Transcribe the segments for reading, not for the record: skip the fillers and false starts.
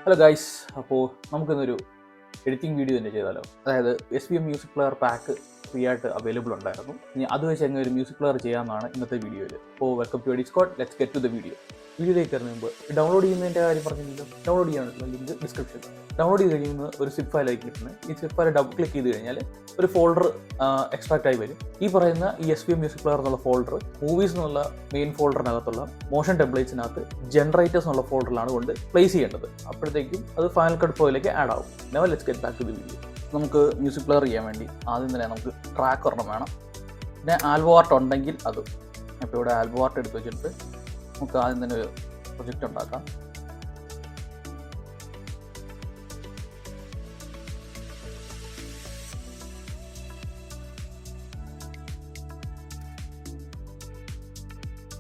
Hello guys, അപ്പോൾ നമുക്കിന്നൊരു editing video തന്നെ ചെയ്താലോ. അതായത് SVM music player pack free ആയിട്ട് അവൈലബിൾ ഉണ്ടായിരുന്നു. ഇനി അത് വെച്ച് എങ്ങനെ ഒരു മ്യൂസിക് പ്ലെയർ ചെയ്യാമെന്നാണ് ഇന്നത്തെ വീഡിയോയിൽ. അപ്പോൾ welcome to Discord. Let's get to the video. വീഡിയോയിലേക്ക് കയറുന്ന മുമ്പ് ഡൗൺലോഡ് ചെയ്യുന്നതിൻ്റെ കാര്യം പറഞ്ഞില്ലല്ലോ. ഡൗൺലോഡ് ചെയ്യാനുള്ള ലിങ്ക് ഡിസ്ക്രിപ്ഷൻ. ഡൗൺലോഡ് ചെയ്ത് കഴിയുമ്പോൾ ഒരു സിപ്പ് ഫയലായി കിട്ടുന്നത്. ഈ സിപ്പ് ഫയൽ ഡബിൾ ക്ലിക്ക് ചെയ്ത് കഴിഞ്ഞാൽ ഒരു ഫോൾഡർ എക്സ്ട്രാക്റ്റ് ആയി വരും. ഈ പറയുന്ന ഈ SVM മ്യൂസിക് പ്ലെയർ എന്നുള്ള ഫോൾഡർ മൂവീസ് എന്നുള്ള മെയിൻ ഫോൾഡറിനകത്തുള്ള മോഷൻ ടെംപ്ലേറ്റ്സിനകത്ത് ജനറേറ്റേഴ്സ് എന്നുള്ള ഫോൾഡറിലാണ് കൊണ്ട് പ്ലേസ് ചെയ്യേണ്ടത്. അപ്പോഴത്തേക്കും അത് ഫൈനൽ കട്ട് പ്രോയിലേക്ക് ആഡ് ആവും. Now let's get back to the video. നമുക്ക് മ്യൂസിക് പ്ലെയർ ചെയ്യാൻ വേണ്ടി ആദ്യം തന്നെ നമുക്ക് ട്രാക്ക് ഒരെണ്ണം വേണം. പിന്നെ ആൽബോ ആർട്ട് ഉണ്ടെങ്കിൽ അതും. അപ്പോൾ ഇവിടെ ആൽബോ ആർട്ട് എടുത്ത് വെച്ചിട്ട് നമുക്ക് ആദ്യം തന്നെ ഒരു പ്രൊജക്റ്റ് ഉണ്ടാക്കാം.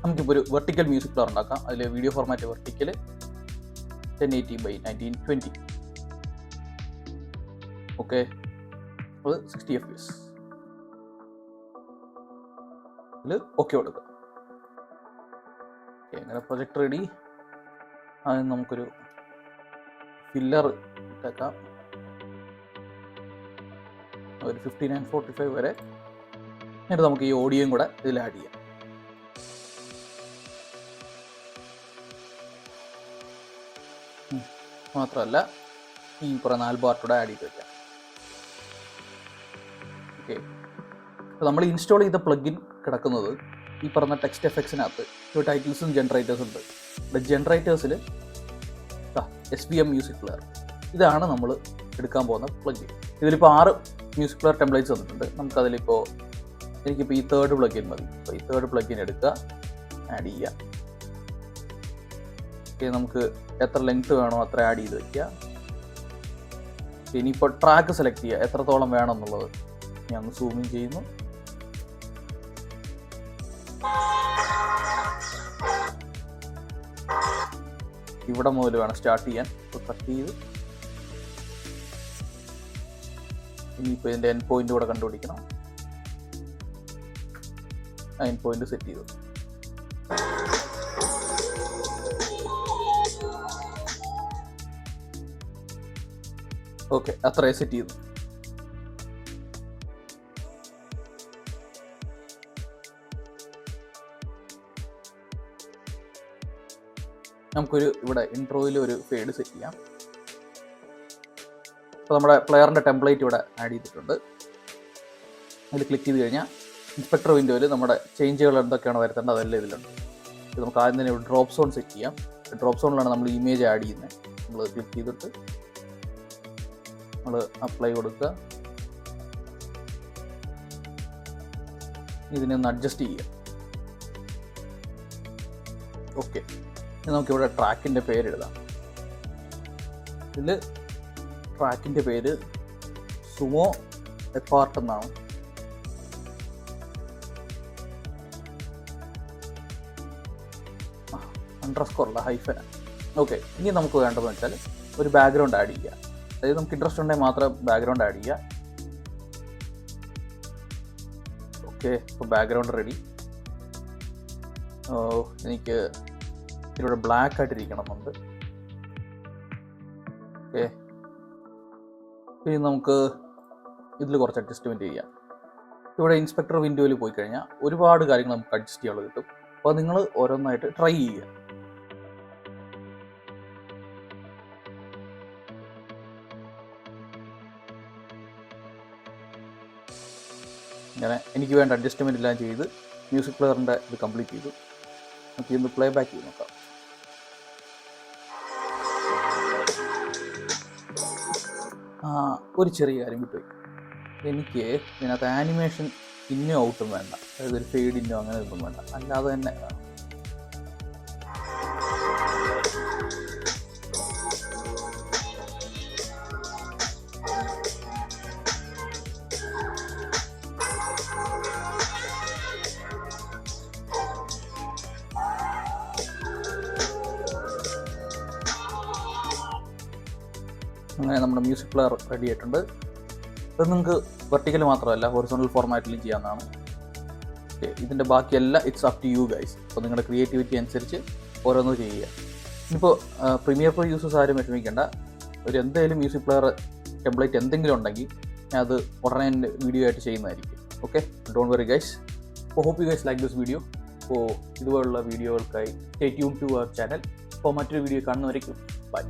നമുക്കിപ്പോൾ ഒരു വെർട്ടിക്കൽ മ്യൂസിക് പ്ലെയർ ഉണ്ടാക്കാം. അതിൽ video format vertical 1080x1920. Okay, അത് 60 FPS. അതിൽ ഓക്കെ കൊടുക്കുക. ഓക്കെ, അങ്ങനെ പ്രൊജക്ട് റെഡി. അതിന് നമുക്കൊരു ഫില്ലർ ഇട്ടേക്കാം. ഒരു 5945 വരെ. എന്നിട്ട് നമുക്ക് ഈ ഓഡിയോയും കൂടെ ഇതിൽ ആഡ് ചെയ്യാം. മാത്രമല്ല ഈ പറയുന്ന ആൽബോ ആർട്ടൂടെ ആഡ് ചെയ്ത് വയ്ക്കാം. ഓക്കെ, അപ്പോൾ നമ്മൾ ഇൻസ്റ്റാൾ ചെയ്ത പ്ലഗിൻ കിടക്കുന്നത് ഈ പറഞ്ഞ ടെക്സ്റ്റ് എഫക്ട്സിനകത്ത് ടൈറ്റിൽസും ജനറേറ്റേഴ്സും ഉണ്ട്. ഇവിടെ ജനറേറ്റേഴ്സിൽ SVM മ്യൂസിക് പ്ലെയർ ഇതാണ് നമ്മൾ എടുക്കാൻ പോകുന്ന പ്ലഗിൻ. ഇതിലിപ്പോൾ 6 മ്യൂസിക് പ്ലെയർ ടെംപ്ലേറ്റ്സ് വന്നിട്ടുണ്ട്. നമുക്കതിലിപ്പോൾ എനിക്കിപ്പോൾ ഈ തേർഡ് പ്ലഗിൻ മതി. അപ്പോൾ ഈ തേർഡ് പ്ലഗിൻ എടുക്കുക, ആഡ് ചെയ്യുക. ഓക്കെ, നമുക്ക് എത്ര ലെങ്ത് വേണോ അത്ര ആഡ് ചെയ്ത് വയ്ക്കുക. ഇനിയിപ്പോൾ ട്രാക്ക് സെലക്ട് ചെയ്യുക, എത്രത്തോളം വേണം എന്നുള്ളത്. ഞാൻ ഒന്ന് സൂം ഇൻ ചെയ്യുന്നു. ഇവിടെ മുതൽ വേണം സ്റ്റാർട്ട് ചെയ്യാൻ. ഇപ്പോൾ കട്ട് ചെയ്ത് ഇനിയിപ്പോൾ ഇതിൻ്റെ എൻഡ് പോയിന്റ് കൂടെ കണ്ടുപിടിക്കണം. എൻഡ് പോയിന്റ് സെറ്റ് ചെയ്തു. ഓക്കെ, അത്രയും സെറ്റ് ചെയ്തു. നമുക്കൊരു ഇവിടെ ഇൻട്രോയിൽ ഒരു ഫേഡ് സെറ്റ് ചെയ്യാം. അപ്പോൾ നമ്മുടെ പ്ലെയറിൻ്റെ ടെംപ്ലേറ്റ് ഇവിടെ ആഡ് ചെയ്തിട്ടുണ്ട്. അതിൽ ക്ലിക്ക് ചെയ്ത് കഴിഞ്ഞാൽ ഇൻസ്പെക്ടർ വിൻഡോയിൽ നമ്മുടെ ചേഞ്ചുകൾ എന്തൊക്കെയാണ് വരുത്തേണ്ടത് അതെല്ലാം ഇതിലുണ്ട്. നമുക്ക് ആദ്യം തന്നെ ഒരു ഡ്രോപ്പ് സോൺ സെറ്റ് ചെയ്യാം. ഡ്രോപ്പ് സോണിലാണ് നമ്മൾ ഇമേജ് ആഡ് ചെയ്യുന്നത്. നമ്മൾ ക്ലിക്ക് ചെയ്തിട്ട് നമ്മൾ അപ്ലൈ കൊടുക്കുക. ഇതിനെ ഒന്ന് അഡ്ജസ്റ്റ് ചെയ്യുക. ഓക്കെ, നമുക്കിവിടെ ട്രാക്കിൻ്റെ പേര് എഴുതാം. ഇതിൽ ട്രാക്കിൻ്റെ പേര് സുമോ എപ്പാർട്ട് എന്നാണ്. അണ്ടർസ്കോറല്ല, ഹൈഫന. ഓക്കെ, ഇനി നമുക്ക് വേണ്ടതെന്ന് വെച്ചാൽ ഒരു ബാക്ക്ഗ്രൗണ്ട് ആഡ് ചെയ്യുക. അതായത് നമുക്ക് ഇൻട്രസ്റ്റ് ഉണ്ടെങ്കിൽ മാത്രം ബാക്ക്ഗ്രൗണ്ട് ആഡ് ചെയ്യുക. ഓക്കെ, ഇപ്പോൾ ബാക്ക്ഗ്രൗണ്ട് റെഡി. എനിക്ക് ഇതിലൂടെ ബ്ലാക്ക് ആയിട്ടിരിക്കണം എന്നുണ്ട്. ഓക്കെ, ഇനി നമുക്ക് ഇതിൽ കുറച്ച് അഡ്ജസ്റ്റ്മെൻറ്റ് ചെയ്യാം. ഇവിടെ ഇൻസ്പെക്ടർ വിൻഡോയിൽ പോയി കഴിഞ്ഞാൽ ഒരുപാട് കാര്യങ്ങൾ നമുക്ക് അഡ്ജസ്റ്റ് ചെയ്യാനുള്ളത് കിട്ടും. അപ്പോൾ നിങ്ങൾ ഓരോന്നായിട്ട് ട്രൈ ചെയ്യുക. ഇങ്ങനെ എനിക്ക് വേണ്ട അഡ്ജസ്റ്റ്മെൻറ്റ് എല്ലാം ചെയ്ത് മ്യൂസിക് പ്ലെയറിൻ്റെ ഇത് കംപ്ലീറ്റ് ചെയ്തു. നമുക്ക് ഇന്ന് പ്ലേ ബാക്ക് ചെയ്ത് നോക്കാം. ഒരു ചെറിയ കാര്യം വിട്ടുപോയി. എനിക്ക് ഇതിനകത്ത് ആനിമേഷൻ ഇന്നോ ഔട്ടും വേണ്ട. അതായത് ഒരു ഫെയ്ഡ് ഇന്നോ അങ്ങനെ ഒന്നും വേണ്ട, അല്ലാതെ തന്നെ വേണം. അങ്ങനെ നമ്മുടെ മ്യൂസിക് പ്ലെയർ റെഡി ആയിട്ടുണ്ട്. ഇത് നിങ്ങൾക്ക് വെർട്ടിക്കൽ മാത്രമല്ല ഹൊറിസോണ്ടൽ ഫോർമാറ്റിലും ചെയ്യാവുന്നതാണ്. ഇതിൻ്റെ ബാക്കിയെല്ലാം it's up to you guys. അപ്പോൾ നിങ്ങളുടെ ക്രിയേറ്റിവിറ്റി അനുസരിച്ച് ഓരോന്ന് ചെയ്യുക. ഇപ്പോൾ പ്രീമിയർ പ്രോ യൂസേഴ്സ് ആരും വിഷമിക്കേണ്ട. ഒരു എന്തെങ്കിലും മ്യൂസിക് പ്ലെയർ ടെംപ്ലേറ്റ് എന്തെങ്കിലും ഉണ്ടെങ്കിൽ ഞാൻ അത് ഉടനെ എൻ്റെ വീഡിയോ ആയിട്ട് ചെയ്യുന്നതായിരിക്കും. Okay, don't worry guys. അപ്പോൾ hope you guys like this video. അപ്പോൾ ഇതുപോലുള്ള വീഡിയോകൾക്കായി stay tune to our channel. അപ്പോൾ മറ്റൊരു വീഡിയോ കാണുന്നവരേക്കും ബൈ.